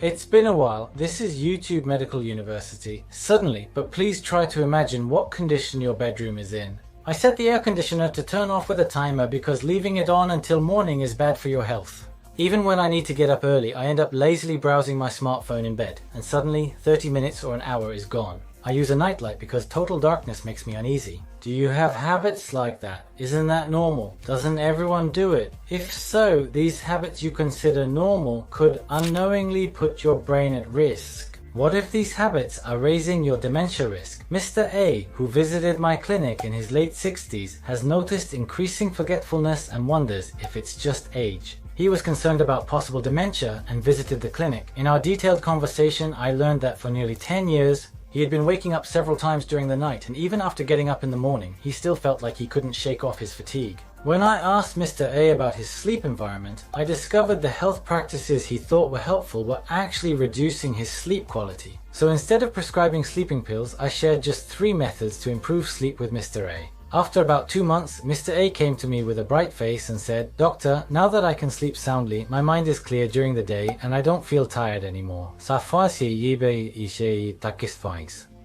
It's been a while. This is YouTube Medical University. Suddenly, but please try to imagine what condition your bedroom is in. I set the air conditioner to turn off with a timer because leaving it on until morning is bad for your health. Even when I need to get up early, I end up lazily browsing my smartphone in bed, and suddenly 30 minutes or an hour is gone. I use a nightlight because total darkness makes me uneasy. Do you have habits like that? Isn't that normal? Doesn't everyone do it? If so, these habits you consider normal could unknowingly put your brain at risk. What if these habits are raising your dementia risk? Mr. A, who visited my clinic in his late 60s, has noticed increasing forgetfulness and wonders if it's just age. He was concerned about possible dementia and visited the clinic. In our detailed conversation, I learned that for nearly 10 years, he had been waking up several times during the night, and even after getting up in the morning, he still felt like he couldn't shake off his fatigue. When I asked Mr. A about his sleep environment, I discovered the health practices he thought were helpful were actually reducing his sleep quality. So instead of prescribing sleeping pills, I shared just 3 methods to improve sleep with Mr. A. After about 2 months, Mr. A came to me with a bright face and said, "Doctor, now that I can sleep soundly, my mind is clear during the day and I don't feel tired anymore.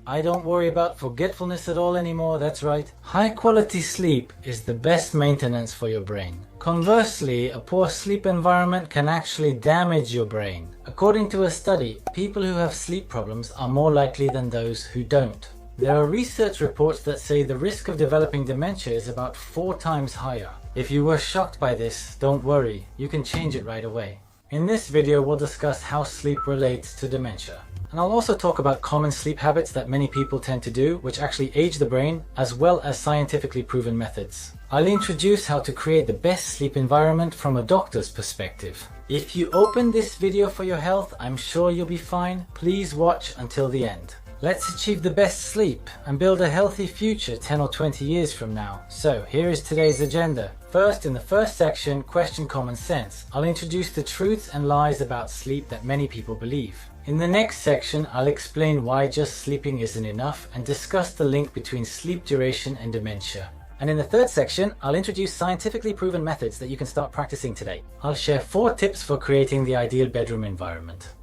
I don't worry about forgetfulness at all anymore, that's right." High quality sleep is the best maintenance for your brain. Conversely, a poor sleep environment can actually damage your brain. According to a study, people who have sleep problems are more likely than those who don't. There are research reports that say the risk of developing dementia is about 4 times higher. If you were shocked by this, don't worry, you can change it right away. In this video, we'll discuss how sleep relates to dementia. And I'll also talk about common sleep habits that many people tend to do, which actually age the brain, as well as scientifically proven methods. I'll introduce how to create the best sleep environment from a doctor's perspective. If you open this video for your health, I'm sure you'll be fine. Please watch until the end. Let's achieve the best sleep and build a healthy future 10 or 20 years from now. So here is today's agenda. First, in the first section, question common sense. I'll introduce the truths and lies about sleep that many people believe. In the next section, I'll explain why just sleeping isn't enough and discuss the link between sleep duration and dementia. And in the third section, I'll introduce scientifically proven methods that you can start practicing today. I'll share 4 tips for creating the ideal bedroom environment.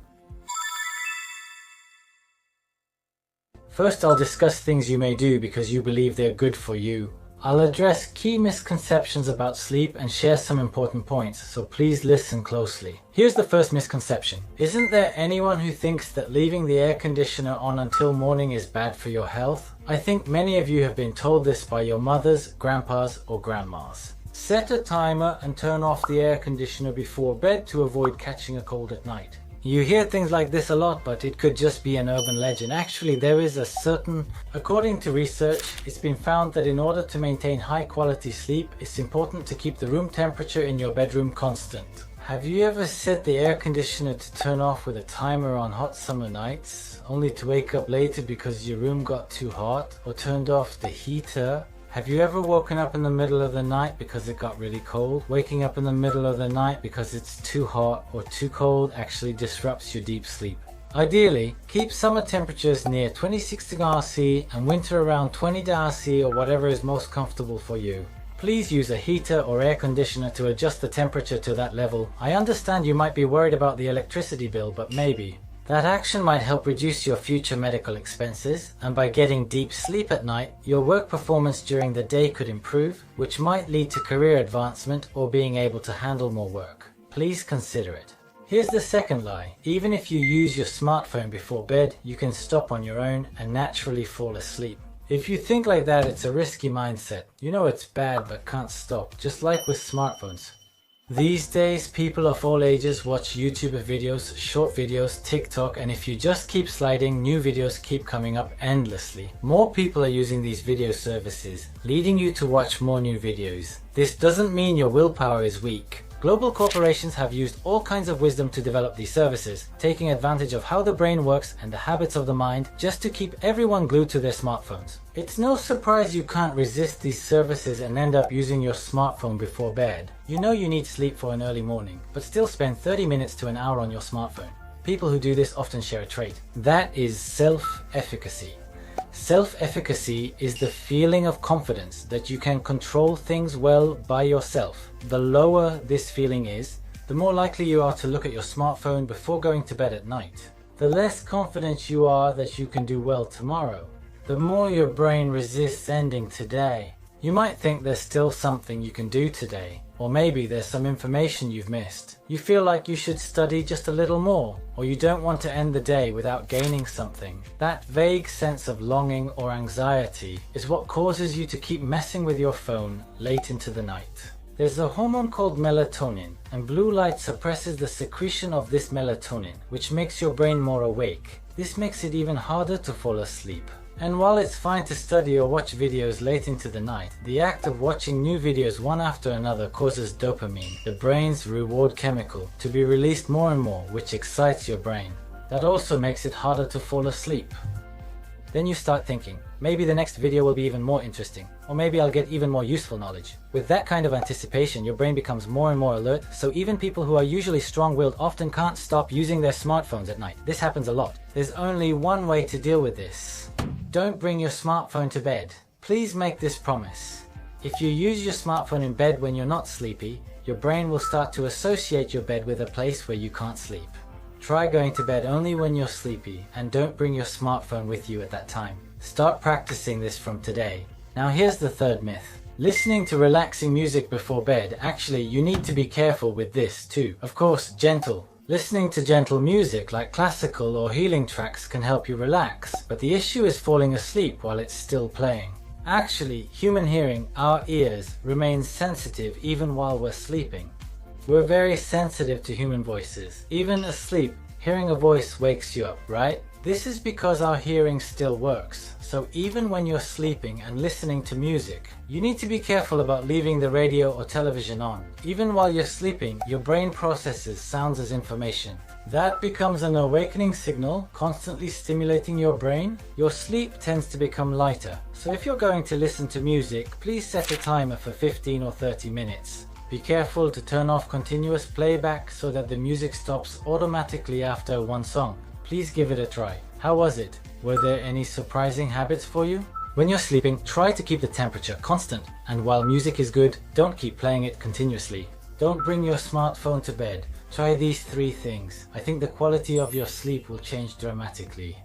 First, I'll discuss things you may do because you believe they're good for you. I'll address key misconceptions about sleep and share some important points, so please listen closely. Here's the first misconception. Isn't there anyone who thinks that leaving the air conditioner on until morning is bad for your health? I think many of you have been told this by your mothers, grandpas, or grandmas. Set a timer and turn off the air conditioner before bed to avoid catching a cold at night. You hear things like this a lot, but it could just be an urban legend. Actually, there is according to research, it's been found that in order to maintain high quality sleep, it's important to keep the room temperature in your bedroom constant. Have you ever set the air conditioner to turn off with a timer on hot summer nights, only to wake up later because your room got too hot, or turned off the heater? Have you ever woken up in the middle of the night because it got really cold? Waking up in the middle of the night because it's too hot or too cold actually disrupts your deep sleep. Ideally, keep summer temperatures near 26°C and winter around 20°C or whatever is most comfortable for you. Please use a heater or air conditioner to adjust the temperature to that level. I understand you might be worried about the electricity bill, but maybe that action might help reduce your future medical expenses, and by getting deep sleep at night, your work performance during the day could improve, which might lead to career advancement or being able to handle more work. Please consider it. Here's the second lie. Even if you use your smartphone before bed, you can stop on your own and naturally fall asleep. If you think like that, it's a risky mindset. You know it's bad but can't stop, just like with smartphones. These days, people of all ages watch YouTube videos, short videos, TikTok, and if you just keep sliding, new videos keep coming up endlessly. More people are using these video services, leading you to watch more new videos. This doesn't mean your willpower is weak. Global corporations have used all kinds of wisdom to develop these services, taking advantage of how the brain works and the habits of the mind just to keep everyone glued to their smartphones. It's no surprise you can't resist these services and end up using your smartphone before bed. You know you need sleep for an early morning, but still spend 30 minutes to an hour on your smartphone. People who do this often share a trait. That is self-efficacy. Self-efficacy is the feeling of confidence that you can control things well by yourself. The lower this feeling is, the more likely you are to look at your smartphone before going to bed at night. The less confident you are that you can do well tomorrow, the more your brain resists ending today. You might think there's still something you can do today, or maybe there's some information you've missed. You feel like you should study just a little more, or you don't want to end the day without gaining something. That vague sense of longing or anxiety is what causes you to keep messing with your phone late into the night. There's a hormone called melatonin, and blue light suppresses the secretion of this melatonin, which makes your brain more awake. This makes it even harder to fall asleep. And while it's fine to study or watch videos late into the night, the act of watching new videos one after another causes dopamine, the brain's reward chemical, to be released more and more, which excites your brain. That also makes it harder to fall asleep. Then you start thinking, maybe the next video will be even more interesting, or maybe I'll get even more useful knowledge. With that kind of anticipation, your brain becomes more and more alert, so even people who are usually strong-willed often can't stop using their smartphones at night. This happens a lot. There's only one way to deal with this. Don't bring your smartphone to bed. Please make this promise. If you use your smartphone in bed when you're not sleepy, your brain will start to associate your bed with a place where you can't sleep. Try going to bed only when you're sleepy, and don't bring your smartphone with you at that time. Start practicing this from today. Now here's the third myth. Listening to relaxing music before bed. Actually, you need to be careful with this too. Of course, gentle. Listening to gentle music like classical or healing tracks can help you relax, but the issue is falling asleep while it's still playing. Actually, human hearing, our ears, remains sensitive even while we're sleeping. We're very sensitive to human voices. Even asleep, hearing a voice wakes you up, right? This is because our hearing still works. So even when you're sleeping and listening to music, you need to be careful about leaving the radio or television on. Even while you're sleeping, your brain processes sounds as information. That becomes an awakening signal, constantly stimulating your brain. Your sleep tends to become lighter. So if you're going to listen to music, please set a timer for 15 or 30 minutes. Be careful to turn off continuous playback so that the music stops automatically after one song. Please give it a try. How was it? Were there any surprising habits for you? When you're sleeping, try to keep the temperature constant. And while music is good, don't keep playing it continuously. Don't bring your smartphone to bed. Try these 3 things. I think the quality of your sleep will change dramatically.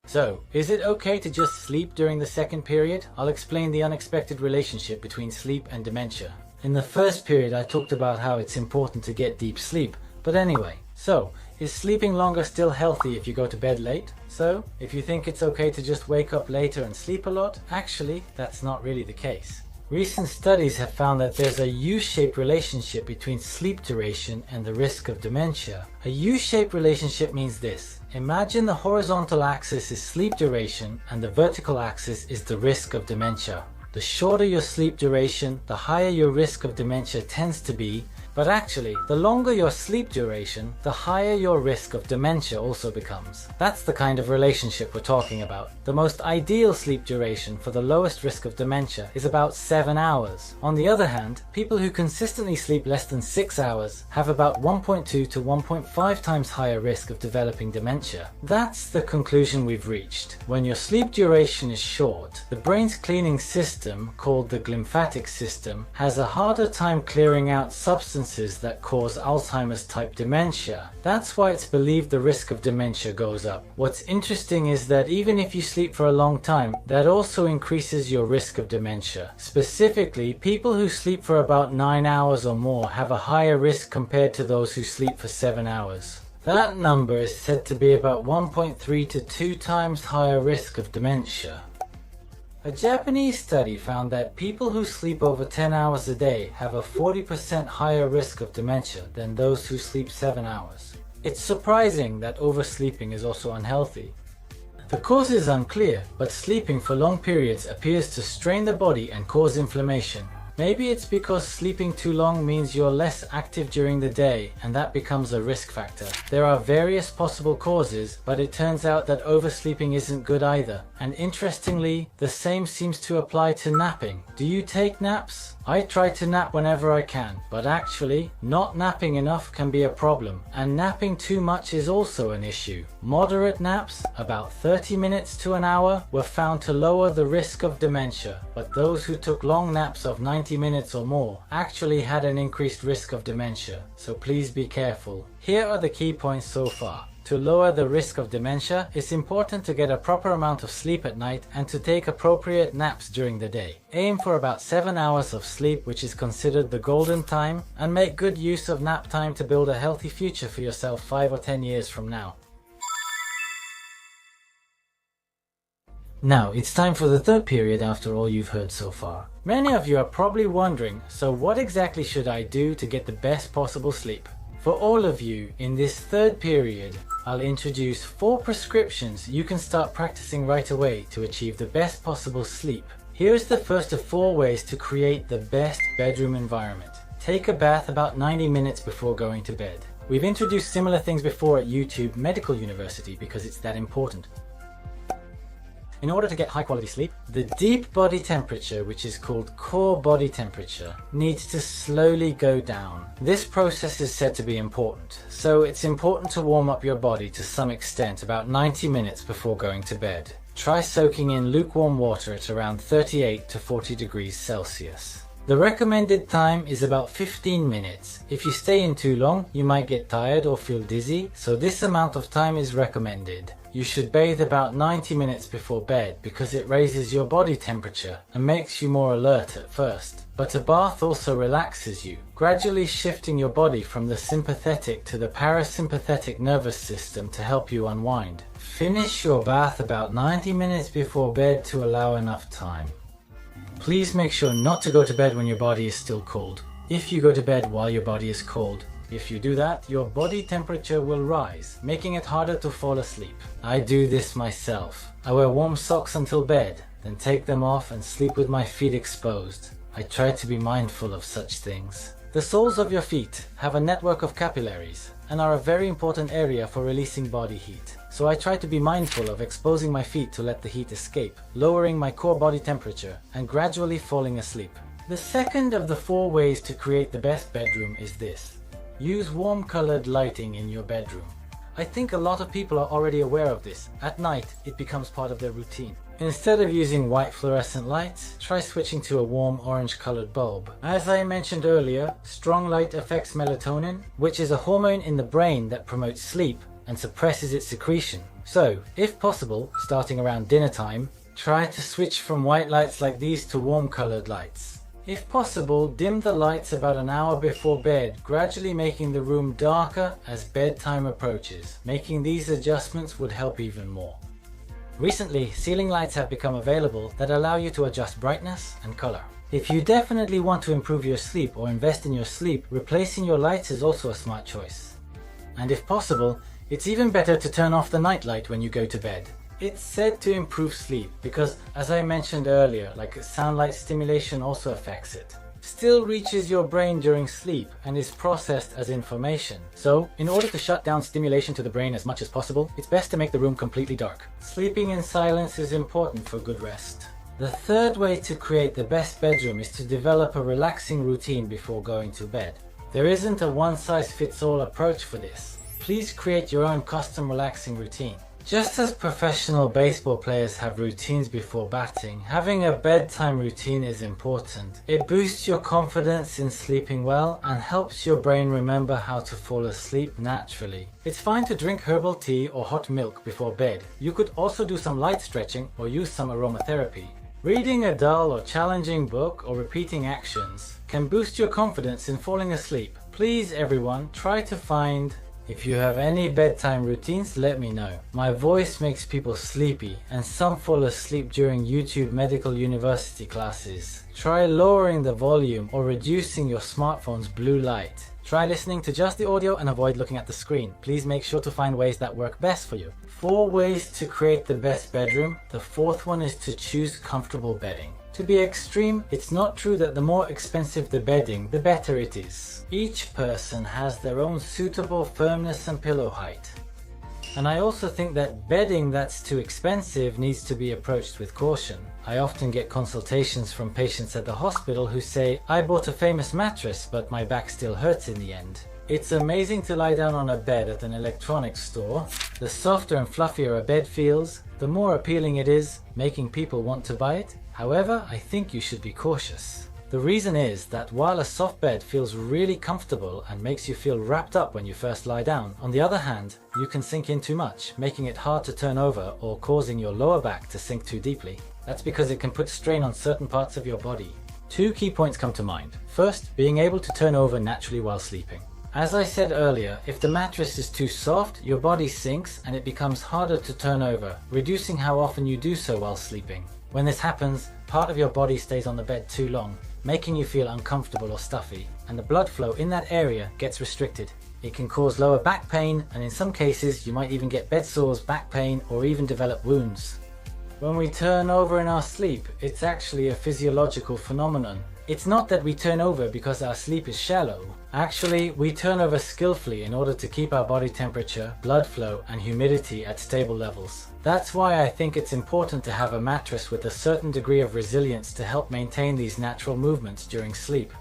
So, is it okay to just sleep during the second period? I'll explain the unexpected relationship between sleep and dementia. In the first period, I talked about how it's important to get deep sleep. But anyway, so, is sleeping longer still healthy if you go to bed late? So, if you think it's okay to just wake up later and sleep a lot, actually, that's not really the case. Recent studies have found that there's a U-shaped relationship between sleep duration and the risk of dementia. A U-shaped relationship means this. Imagine the horizontal axis is sleep duration and the vertical axis is the risk of dementia. The shorter your sleep duration, the higher your risk of dementia tends to be. But actually, the longer your sleep duration, the higher your risk of dementia also becomes. That's the kind of relationship we're talking about. The most ideal sleep duration for the lowest risk of dementia is about 7 hours. On the other hand, people who consistently sleep less than 6 hours have about 1.2 to 1.5 times higher risk of developing dementia. That's the conclusion we've reached. When your sleep duration is short, the brain's cleaning system, called the glymphatic system, has a harder time clearing out substances that cause Alzheimer's type dementia. That's why it's believed the risk of dementia goes up. What's interesting is that even if you sleep for a long time, that also increases your risk of dementia. Specifically, people who sleep for about 9 hours or more have a higher risk compared to those who sleep for 7 hours. That number is said to be about 1.3 to 2 times higher risk of dementia. A Japanese study found that people who sleep over 10 hours a day have a 40% higher risk of dementia than those who sleep 7 hours. It's surprising that oversleeping is also unhealthy. The cause is unclear, but sleeping for long periods appears to strain the body and cause inflammation. Maybe it's because sleeping too long means you're less active during the day, and that becomes a risk factor. There are various possible causes, but it turns out that oversleeping isn't good either. And interestingly, the same seems to apply to napping. Do you take naps? I try to nap whenever I can, but actually, not napping enough can be a problem, and napping too much is also an issue. Moderate naps, about 30 minutes to an hour, were found to lower the risk of dementia, but those who took long naps of 90 minutes or more actually had an increased risk of dementia, so please be careful. Here are the key points so far. To lower the risk of dementia, it's important to get a proper amount of sleep at night and to take appropriate naps during the day. Aim for about 7 hours of sleep, which is considered the golden time, and make good use of nap time to build a healthy future for yourself 5 or 10 years from now. Now, it's time for the third period after all you've heard so far. Many of you are probably wondering, so what exactly should I do to get the best possible sleep? For all of you, in this third period, I'll introduce 4 prescriptions you can start practicing right away to achieve the best possible sleep. Here's the first of 4 ways to create the best bedroom environment. Take a bath about 90 minutes before going to bed. We've introduced similar things before at YouTube Medical University because it's that important. In order to get high quality sleep, the deep body temperature, which is called core body temperature, needs to slowly go down. This process is said to be important, so it's important to warm up your body to some extent about 90 minutes before going to bed. Try soaking in lukewarm water at around 38 to 40 degrees Celsius. The recommended time is about 15 minutes. If you stay in too long, you might get tired or feel dizzy, so this amount of time is recommended. You should bathe about 90 minutes before bed because it raises your body temperature and makes you more alert at first. But a bath also relaxes you, gradually shifting your body from the sympathetic to the parasympathetic nervous system to help you unwind. Finish your bath about 90 minutes before bed to allow enough time. Please make sure not to go to bed when your body is still cold. If you go to bed while your body is cold, if you do that, your body temperature will rise, making it harder to fall asleep. I do this myself. I wear warm socks until bed, then take them off and sleep with my feet exposed. I try to be mindful of such things. The soles of your feet have a network of capillaries and are a very important area for releasing body heat. So I try to be mindful of exposing my feet to let the heat escape, lowering my core body temperature and gradually falling asleep. The second of the 4 ways to create the best bedroom is this. Use warm-colored lighting in your bedroom. I think a lot of people are already aware of this. At night, it becomes part of their routine. Instead of using white fluorescent lights, try switching to a warm orange-colored bulb. As I mentioned earlier, strong light affects melatonin, which is a hormone in the brain that promotes sleep and suppresses its secretion. So, if possible, starting around dinner time, try to switch from white lights like these to warm-colored lights. If possible, dim the lights about an hour before bed, gradually making the room darker as bedtime approaches. Making these adjustments would help even more. Recently, ceiling lights have become available that allow you to adjust brightness and color. If you definitely want to improve your sleep or invest in your sleep, replacing your lights is also a smart choice. And if possible, it's even better to turn off the night light when you go to bed. It's said to improve sleep because, as I mentioned earlier, sound light stimulation also affects it. Still reaches your brain during sleep and is processed as information. So, in order to shut down stimulation to the brain as much as possible, it's best to make the room completely dark. Sleeping in silence is important for good rest. The third way to create the best bedroom is to develop a relaxing routine before going to bed. There isn't a one-size-fits-all approach for this. Please create your own custom relaxing routine. Just as professional baseball players have routines before batting, having a bedtime routine is important. It boosts your confidence in sleeping well and helps your brain remember how to fall asleep naturally. It's fine to drink herbal tea or hot milk before bed. You could also do some light stretching or use some aromatherapy. Reading a dull or challenging book or repeating actions can boost your confidence in falling asleep. Please everyone, try to find. If you have any bedtime routines, let me know. My voice makes people sleepy and some fall asleep during YouTube Medical University classes. Try lowering the volume or reducing your smartphone's blue light. Try listening to just the audio and avoid looking at the screen. Please make sure to find ways that work best for you. 4 ways to create the best bedroom. The 4th one is to choose comfortable bedding. To be extreme, it's not true that the more expensive the bedding, the better it is. Each person has their own suitable firmness and pillow height. And I also think that bedding that's too expensive needs to be approached with caution. I often get consultations from patients at the hospital who say, I bought a famous mattress, but my back still hurts in the end. It's amazing to lie down on a bed at an electronics store. The softer and fluffier a bed feels, the more appealing it is, making people want to buy it. However, I think you should be cautious. The reason is that while a soft bed feels really comfortable and makes you feel wrapped up when you first lie down, on the other hand, you can sink in too much, making it hard to turn over or causing your lower back to sink too deeply. That's because it can put strain on certain parts of your body. Two key points come to mind. First, being able to turn over naturally while sleeping. As I said earlier, if the mattress is too soft, your body sinks and it becomes harder to turn over, reducing how often you do so while sleeping. When this happens, part of your body stays on the bed too long, making you feel uncomfortable or stuffy, and the blood flow in that area gets restricted. It can cause lower back pain, and in some cases you might even get bed sores, back pain, or even develop wounds. When we turn over in our sleep, it's actually a physiological phenomenon. It's not that we turn over because our sleep is shallow. Actually, we turn over skillfully in order to keep our body temperature, blood flow, and humidity at stable levels. That's why I think it's important to have a mattress with a certain degree of resilience to help maintain these natural movements during sleep.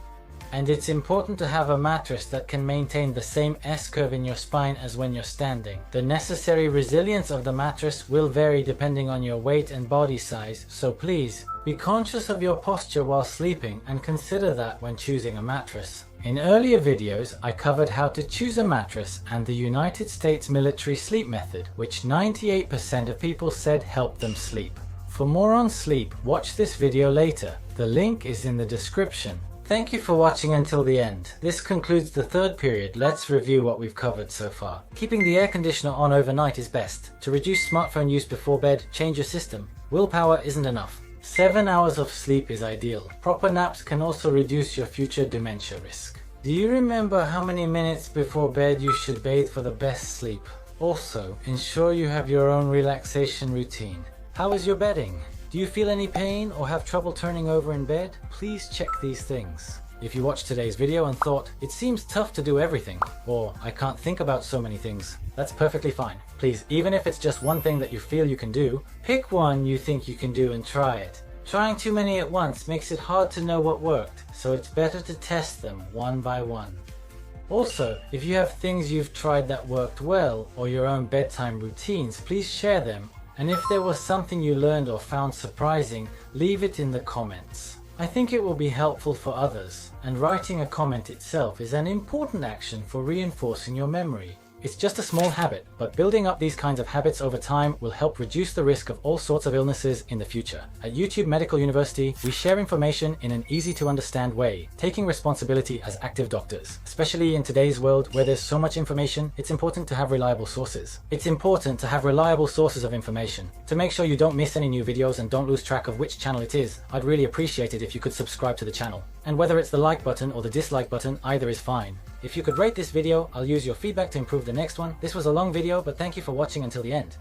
And it's important to have a mattress that can maintain the same S-curve in your spine as when you're standing. The necessary resilience of the mattress will vary depending on your weight and body size, so please, be conscious of your posture while sleeping and consider that when choosing a mattress. In earlier videos, I covered how to choose a mattress and the United States military sleep method, which 98% of people said helped them sleep. For more on sleep, watch this video later. The link is in the description. Thank you for watching until the end. This concludes the third period. Let's review what we've covered so far. Keeping the air conditioner on overnight is best. To reduce smartphone use before bed, change your system. Willpower isn't enough. 7 hours of sleep is ideal. Proper naps can also reduce your future dementia risk. Do you remember how many minutes before bed you should bathe for the best sleep? Also, ensure you have your own relaxation routine. How is your bedding? Do you feel any pain or have trouble turning over in bed? Please check these things. If you watched today's video and thought, it seems tough to do everything, or I can't think about so many things, that's perfectly fine. Please, even if it's just one thing that you feel you can do, pick one you think you can do and try it. Trying too many at once makes it hard to know what worked, so it's better to test them one by one. Also, if you have things you've tried that worked well, or your own bedtime routines, please share them. And if there was something you learned or found surprising, leave it in the comments. I think it will be helpful for others, and writing a comment itself is an important action for reinforcing your memory. It's just a small habit, but building up these kinds of habits over time will help reduce the risk of all sorts of illnesses in the future. At YouTube Medical University, we share information in an easy to understand way, taking responsibility as active doctors. Especially in today's world where there's so much information, it's important to have reliable sources. It's important to have reliable sources of information. To make sure you don't miss any new videos and don't lose track of which channel it is, I'd really appreciate it if you could subscribe to the channel. And whether it's the like button or the dislike button, either is fine. If you could rate this video, I'll use your feedback to improve the next one. This was a long video, but thank you for watching until the end.